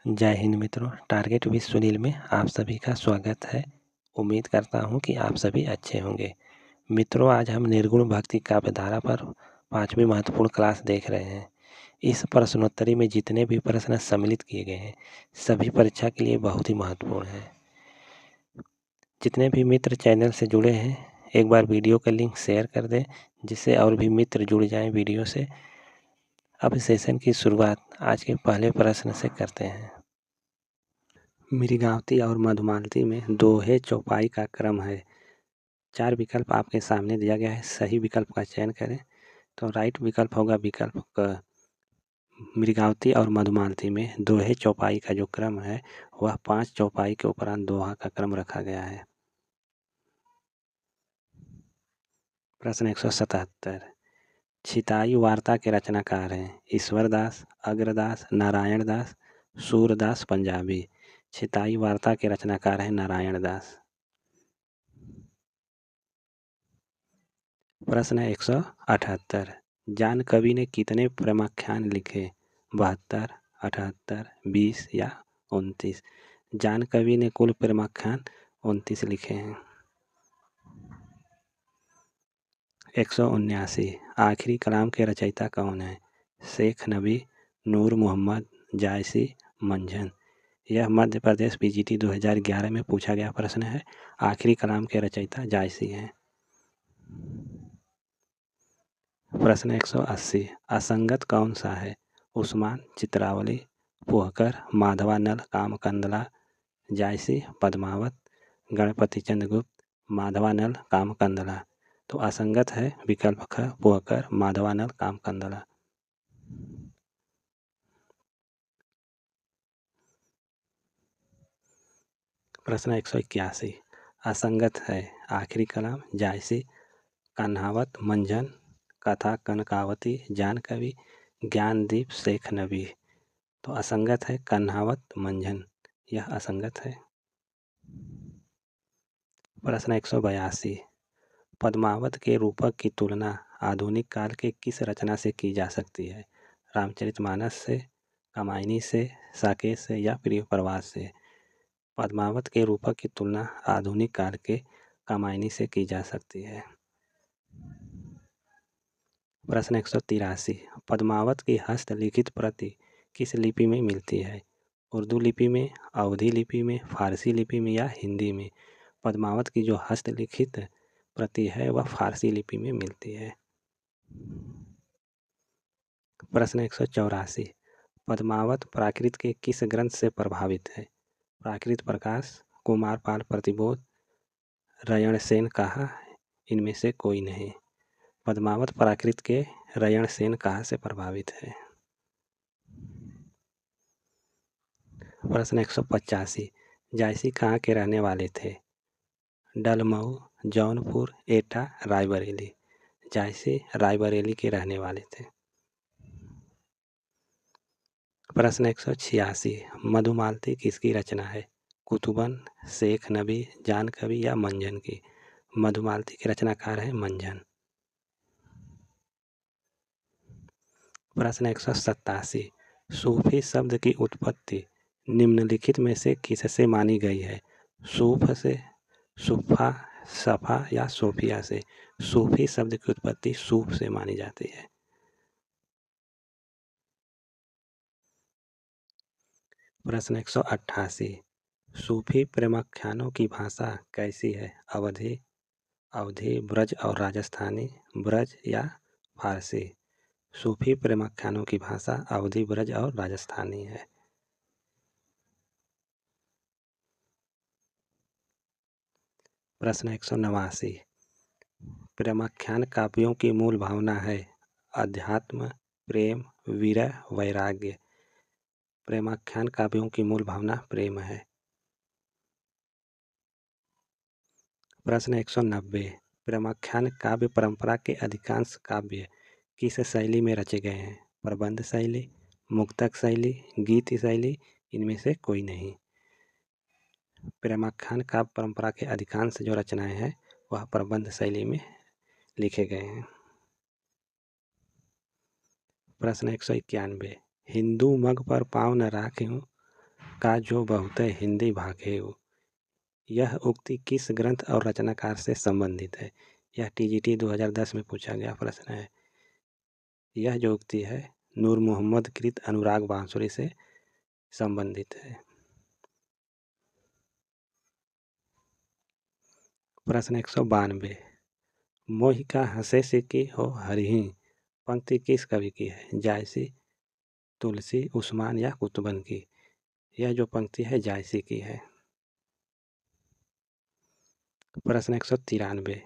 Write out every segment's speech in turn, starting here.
जय हिंद मित्रों, target with Sunil में आप सभी का स्वागत है। उम्मीद करता हूं कि आप सभी अच्छे होंगे। मित्रों, आज हम निर्गुण भक्ति काव्यधारा पर 5वीं महत्वपूर्ण क्लास देख रहे हैं। इस प्रश्नोत्तरी में जितने भी प्रश्न सम्मिलित किए गए हैं सभी परीक्षा के लिए बहुत ही महत्वपूर्ण हैं। जितने भी मित्र चैनल से जुड़े हैं एक बार वीडियो का लिंक शेयर कर दें, जिससे और भी मित्र जुड़ जाएं वीडियो से। अब सेशन की शुरुआत आज के पहले प्रश्न से करते हैं। मृगावती और मधुमालती में दोहे चौपाई का क्रम है। 4 विकल्प आपके सामने दिया गया है, सही विकल्प का चयन करें। तो राइट विकल्प होगा विकल्प क। मृगावती और मधुमालती में दोहे चौपाई का जो क्रम है वह 5 चौपाई के उपरांत दोहा का क्रम रखा गया है। प्रश्न 177, छिताई वार्ता के रचनाकार हैं ईश्वरदास, अग्रदास, नारायण दास, सूरदास पंजाबी। छिताई वार्ता के रचनाकार हैं नारायण दास। प्रश्न 178, जान कवि ने कितने प्रेमाख्यान लिखे? 72, 78, 20 या 29। जान कवि ने कुल प्रेमाख्यान 29 लिखे हैं। 179, आखिरी कलाम के रचयिता कौन है? शेख नबी, नूर मोहम्मद, जायसी, मंझन। यह मध्य प्रदेश पीजीटी 2011 में पूछा गया प्रश्न है। आखिरी कलाम के रचयिता जायसी हैं। प्रश्न 180, असंगत कौन सा है? उस्मान, चित्रावली, पुहकर, माधवानल, कामकंदला, जायसी, पद्मावत, गणपति चंद्रगुप्त, माधवानल, कामकंदला। तो असंगत है विकल्प ख, पुहकर, माधवानल, कामकंदला। प्रश्न 181, असंगत है आखिरी कलाम जायसी, कन्हावत, मंझन, कथा कनकावती, जान कवि, ज्ञानदीप, शेख नबी। तो असंगत है कन्हावत, मंझन, यह असंगत है। प्रश्न 182, पद्मावत के रूपक की तुलना आधुनिक काल के किस रचना से की जा सकती है? रामचरितमानस से, कामायनी से, साकेत से या प्रिय प्रवास से। पद्मावत के रूपक की तुलना आधुनिक काल के कामायनी से की जा सकती है। प्रश्न 183, पद्मावत की हस्तलिखित प्रति किस लिपि में मिलती है? उर्दू लिपि में, अवधी लिपि में, फारसी लिपि में या हिंदी में। पद्मावत की जो हस्तलिखित प्रति है वह फारसी लिपि में मिलती है। प्रश्न 184, पद्मावत प्राकृत के किस ग्रंथ से प्रभावित है? प्राकृत प्रकाश, कुमारपाल प्रतिबोध, रयणसेन कहा, इनमें से कोई नहीं। पद्मावत प्राकृत के रयणसेन कहा से प्रभावित है। प्रश्न 185, जायसी कहाँ के रहने वाले थे? डलमऊ, जौनपुर, एटा, रायबरेली। जायसी रायबरेली के रहने वाले थे। प्रश्न 186, मधुमालती किसकी रचना है? कुतुबन, शेख नबी, जान कवि या मंझन की। मधुमालती के रचनाकार हैं मंझन। प्रश्न 187, सूफी शब्द की उत्पत्ति निम्नलिखित में से किससे मानी गई है? सूफ से, सुफा, सफा या सोफिया से। सूफी शब्द की उत्पत्ति सूफ से मानी जाती है। प्रश्न 188, सूफी प्रेमाख्यानों की भाषा कैसी है? अवधी, अवधी, ब्रज और राजस्थानी, ब्रज या फारसी। सूफी प्रेमाख्यानों की भाषा अवधी, ब्रज और राजस्थानी है। प्रश्न 189, प्रेमाख्यान काव्यों की मूल भावना है अध्यात्म, प्रेम, विरह, वैराग्य। प्रेमाख्यान काव्यों की मूल भावना प्रेम है। प्रश्न 190, प्रेमाख्यान काव्य परंपरा के अधिकांश काव्य किस शैली में रचे गए हैं? प्रबंध शैली, मुक्तक शैली, गीत शैली, इनमें से कोई नहीं। प्रेमाख्यान काव्य परंपरा के अधिकांश जो रचनाएं हैं वह प्रबंध शैली में लिखे गए हैं। प्रश्न 191, हिंदू मग पर पाँव न राख्यूं का जो बहुत हिंदी भाखेउ। यह उक्ति किस ग्रंथ और रचनाकार से संबंधित है? यह टीजीटी 2010 में पूछा गया प्रश्न है। यह जो उक्ति है नूर मोहम्मद कृत अनुराग बांसुरी से संबंधित है। प्रश्न 192, मोहि का हंसे से की हो हरिही पंक्ति किस कवि की है? जायसी, तुलसी, उस्मान या कुतुबन की? यह जो पंक्ति है जायसी की है। प्रश्न 193,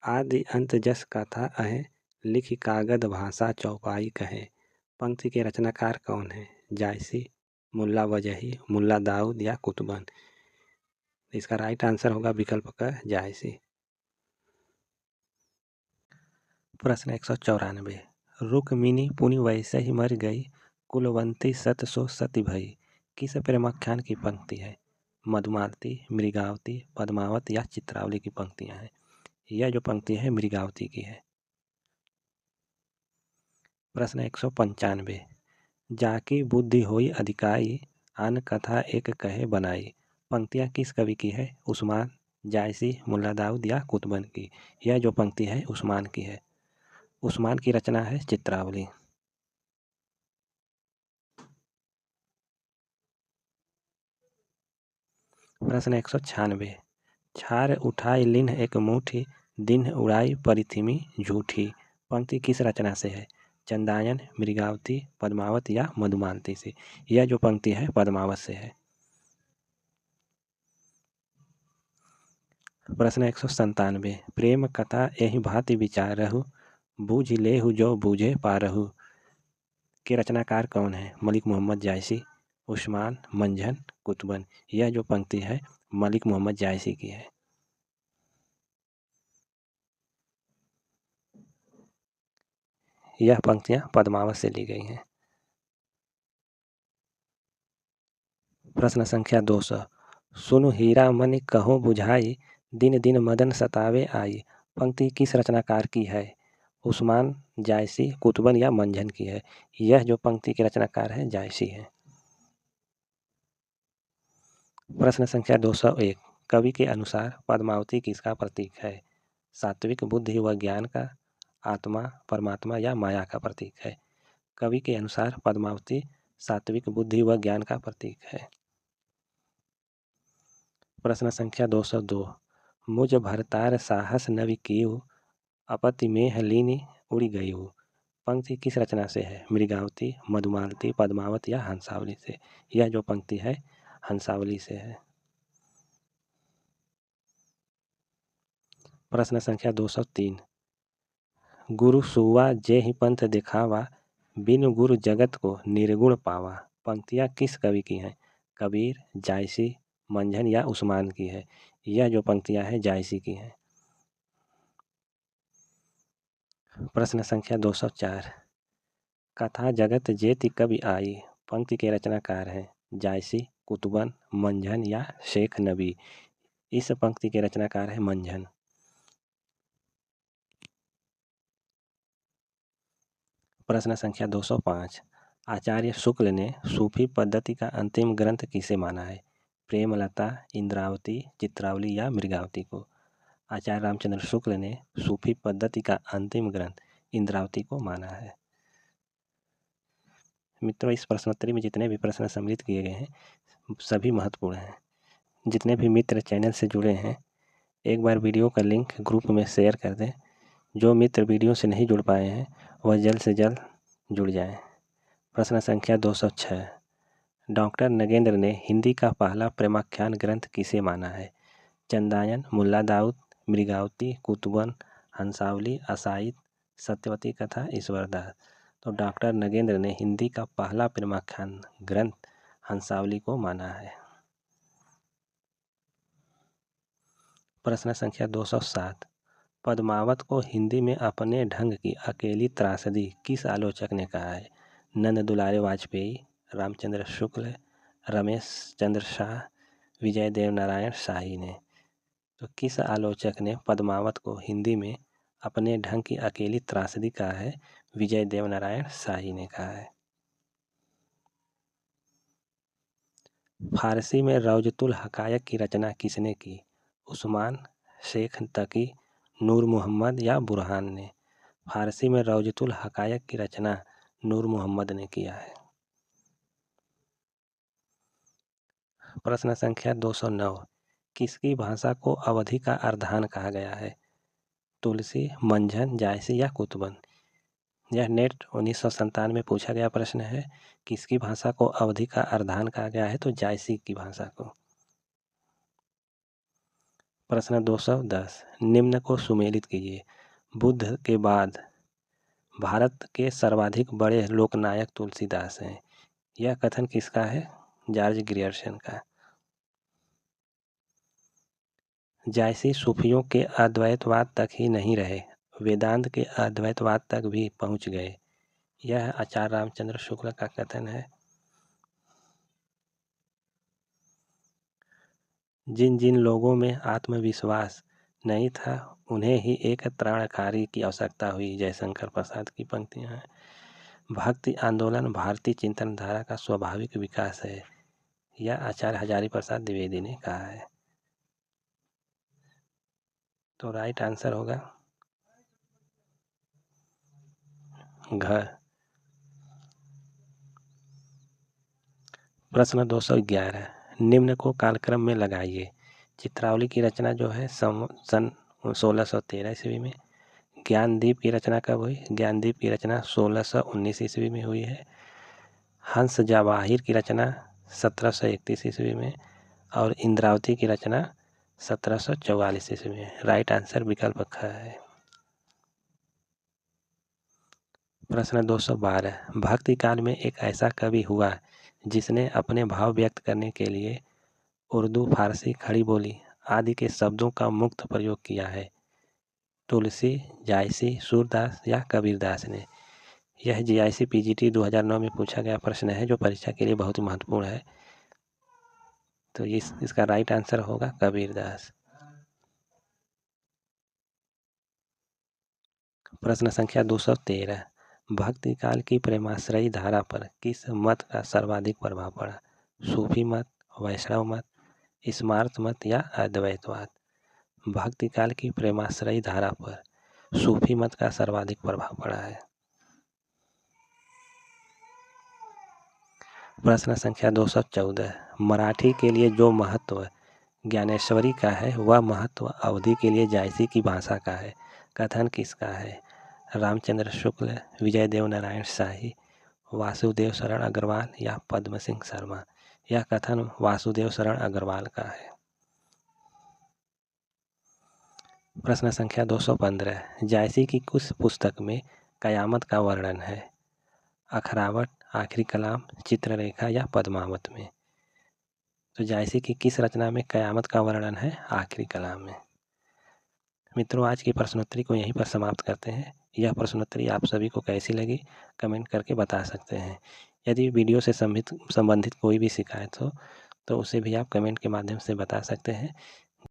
आदि अंत जस कथा अहे लिखि कागद भाषा चौपाई कहे पंक्ति के रचनाकार कौन है? जायसी, मुल्ला वजही, मुल्ला दाऊद या कुतुबन? इसका राइट आंसर होगा विकल्प क जायसी। प्रश्न 194, रुक्मिणी पुनि वैसे ही मर गई कुलवंती सत सो सती भई किस प्रेमाख्यान की पंक्ति है? मधुमालती, मृगावती, पद्मावत या चित्रावली की पंक्तियां हैं? यह जो पंक्ति है मृगावती की है। प्रश्न 195, जाकी बुद्धि होई अधिकाई आन कथा एक कहे बनाई पंक्तियां किस कवि की है? उस्मान, जायसी, मुल्ला दाऊद या कुतुबन की? यह जो पंक्ति है उस्मान की है। उस्मान की रचना है चित्रावली। प्रश्न 196, छार उठाई लिन्ह एक मुठी दिन उड़ाई परिथिमी झूठी पंक्ति किस रचना से है? चंदायन, मृगावती, पद्मावत या मधुमालती से? यह जो पंक्ति है पद्मावत से है। प्रश्न 197, प्रेम कथा एहि भांति विचारहु बूझ लेहु जो बूझे पारहु के रचनाकार कौन है? मलिक मोहम्मद जायसी, उस्मान, मंझन, कुतुबन? यह जो पंक्ति है मलिक मोहम्मद जायसी की है। यह पंक्तियां पद्मावत से ली गई हैं। प्रश्न संख्या 200, सुनु हीरा मनि कहो बुझाई दिन दिन मदन सतावे आई पंक्ति किस रचनाकार की है? उस्मान, जायसी, कुतुबन या मंझन की है? यह जो पंक्ति के रचनाकार है जायसी है। प्रश्न संख्या 201, कवि के अनुसार पद्मावती किसका प्रतीक है? सात्विक बुद्धि व ज्ञान का, आत्मा, परमात्मा या माया का प्रतीक है? कवि के अनुसार पद्मावती सात्विक बुद्धि व ज्ञान का प्रतीक है। प्रश्न संख्या 202, मुझ भरतार साहस नवि कीहु अपति मेह लीनि उड़ि गईहु पंक्ति किस रचना से है? मृगावती, मधुमालती, पद्मावत या हंसावली से? यह जो पंक्ति है हंसावली से है। प्रश्न संख्या 203, गुरु सुवा जे ही पंथ दिखावा बिनु गुरु जगत को निर्गुण पावा पंक्तियां किस कवि की हैं? कबीर, जायसी, मंझन या उस्मान की है? यह जो पंक्तियां हैं जायसी की हैं। प्रश्न संख्या 204, कथा जगत जेति कवि आई पंक्ति के रचनाकार हैं? जायसी, कुतुबन, मंझन या शेख नबी? इस पंक्ति के रचनाकार है मंझन। प्रश्न संख्या 205, आचार्य शुक्ल ने सूफी पद्धति का अंतिम ग्रंथ किसे माना है? प्रेमलता, इंद्रावती, चित्रावली या मृगावती को? आचार्य रामचंद्र शुक्ल ने सूफी पद्धति का अंतिम ग्रंथ इंद्रावती को माना है। मित्रों, इस प्रश्नोत्तरी में जितने भी प्रश्न सम्मिलित किए गए हैं सभी महत्वपूर्ण हैं। जितने भी मित्र चैनल से जुड़े हैं एक बार वीडियो का लिंक ग्रुप में शेयर कर दें। जो मित्र वीडियो से नहीं जुड़ पाए हैं वह जल्द से जल्द जुड़ जाएं। प्रश्न संख्या 206, डॉक्टर नगेंद्र ने हिंदी का पहला प्रेमाख्यान ग्रंथ किसे माना है? चंदायन, मुल्ला दाऊद, मृगावती, कुतुबन, हंसावली, असाइद, सत्यवती कथा, ईश्वरदास? तो डॉक्टर नगेंद्र ने हिंदी का पहला प्रेमाख्यान ग्रंथ हंसावली को माना है। प्रश्न संख्या 207, पद्मावत को हिंदी में अपने ढंग की अकेली त्रासदी किस आलोचक ने कहा है? नंद दुलारे वाजपेयी, रामचंद्र शुक्ल, रमेश चंद्र शाह, विजय देव नारायण शाही ने? तो किस आलोचक ने पद्मावत को हिंदी में अपने ढंग की अकेली त्रासदी कहा है? विजय देव नारायण शाही ने कहा है। फारसी में रौजतुल हकायक की रचना किसने की? उस्मान, शेख तकी, नूर मोहम्मद या बुरहान ने? फारसी में रौजतुल हकायक की रचना नूर मोहम्मद ने किया है। प्रश्न संख्या 209, किसकी भाषा को अवधी का अर्धान कहा गया है? तुलसी, मंझन, जायसी या कुतुबन? यह नेट 1997 में पूछा गया प्रश्न है। किसकी भाषा को अवधी का अर्धान कहा गया है? तो जायसी की भाषा को। प्रश्न 210, निम्न को सुमेलित कीजिए। बुद्ध के बाद भारत के सर्वाधिक बड़े लोकनायक तुलसीदास हैं। यह कथन किसका है? जॉर्ज ग्रियर्सन का। जायसी सूफियों के अद्वैतवाद तक ही नहीं रहे, वेदांत के अद्वैतवाद तक भी पहुंच गए। यह आचार्य रामचंद्र शुक्ल का कथन है। जिन जिन लोगों में आत्मविश्वास नहीं था उन्हें ही एक त्राणकारी की आवश्यकता हुई। जयशंकर प्रसाद की पंक्तियाँ हैं। भक्ति आंदोलन भारतीय चिंतन धारा का स्वाभाविक विकास है। यह आचार्य हजारी प्रसाद द्विवेदी ने कहा है। तो राइट आंसर होगा घ। प्रश्न 211, निम्न को कालक्रम में लगाइए। चित्रावली की रचना जो है सन 1613 ईस्वी में। ज्ञानदीप की रचना कब हुई? ज्ञानदीप की रचना 1619 ईस्वी में हुई है। हंस जवाहिर की रचना 1731 ईस्वी में और इंद्रावती की रचना 1744 ईस्वी में। राइट आंसर विकल्प ख है। प्रश्न 212, भक्ति काल में एक ऐसा कवि हुआ जिसने अपने भाव व्यक्त करने के लिए उर्दू, फारसी, खड़ी बोली आदि के शब्दों का मुक्त प्रयोग किया है। तुलसी, जायसी, सूरदास या कबीरदास ने? यह जीआईसी पीजीटी 2009 में पूछा गया प्रश्न है जो परीक्षा के लिए बहुत ही महत्वपूर्ण है। तो इसका राइट आंसर होगा कबीरदास। प्रश्न संख्या 213, भक्ति काल की प्रेमाश्रयी धारा पर किस मत का सर्वाधिक प्रभाव पड़ा? सूफी मत, वैष्णव मत, स्मार्त मत या अद्वैतवाद? भक्ति काल की प्रेमाश्रयी धारा पर सूफी मत का सर्वाधिक प्रभाव पड़ा है। प्रश्न संख्या 214, मराठी के लिए जो महत्व ज्ञानेश्वरी का है वह महत्व अवधी के लिए जायसी की भाषा का है। कथन किसका है? रामचंद्र शुक्ल, विजय देव नारायण शाही, वासुदेव शरण अग्रवाल या पद्म सिंह शर्मा? यह कथन वासुदेव शरण अग्रवाल का है। प्रश्न संख्या 215, जायसी की किस पुस्तक में कयामत का वर्णन है? अखरावट, आखिरी कलाम, चित्ररेखा या पद्मावत में? तो जायसी की किस रचना में कयामत का वर्णन है? आखिरी कलाम में। मित्रों, आज की प्रश्नोत्तरी को यहीं पर समाप्त करते हैं। यह प्रश्नोत्तरी आप सभी को कैसी लगी कमेंट करके बता सकते हैं। यदि वीडियो से संबंधित कोई भी शिकायत हो तो उसे भी आप कमेंट के माध्यम से बता सकते हैं।